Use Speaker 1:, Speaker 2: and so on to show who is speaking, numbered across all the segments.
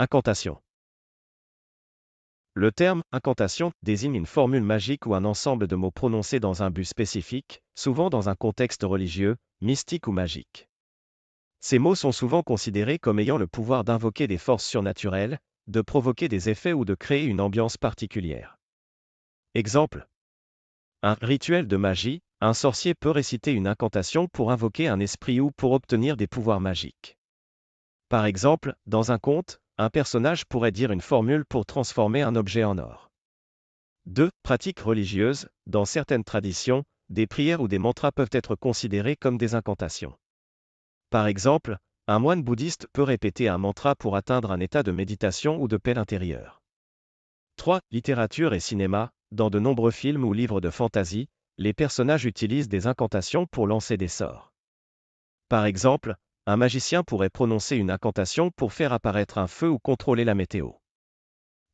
Speaker 1: Incantation. Le terme « incantation » désigne une formule magique ou un ensemble de mots prononcés dans un but spécifique, souvent dans un contexte religieux, mystique ou magique. Ces mots sont souvent considérés comme ayant le pouvoir d'invoquer des forces surnaturelles, de provoquer des effets ou de créer une ambiance particulière. Exemple. Un rituel de magie, un sorcier peut réciter une incantation pour invoquer un esprit ou pour obtenir des pouvoirs magiques. Par exemple, dans un conte, un personnage pourrait dire une formule pour transformer un objet en or. 2. Pratiques religieuses. Dans certaines traditions, des prières ou des mantras peuvent être considérés comme des incantations. Par exemple, un moine bouddhiste peut répéter un mantra pour atteindre un état de méditation ou de paix intérieure. 3. Littérature et cinéma. Dans de nombreux films ou livres de fantasy, les personnages utilisent des incantations pour lancer des sorts. Par exemple, un magicien pourrait prononcer une incantation pour faire apparaître un feu ou contrôler la météo.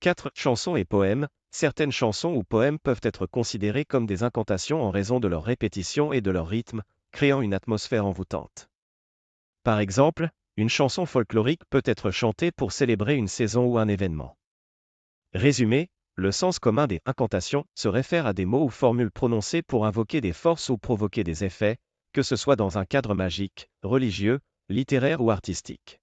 Speaker 1: 4. Chansons et poèmes. Certaines chansons ou poèmes peuvent être considérés comme des incantations en raison de leur répétition et de leur rythme, créant une atmosphère envoûtante. Par exemple, une chanson folklorique peut être chantée pour célébrer une saison ou un événement. Résumé, le sens commun des incantations se réfère à des mots ou formules prononcés pour invoquer des forces ou provoquer des effets, que ce soit dans un cadre magique, religieux, littéraire ou artistique.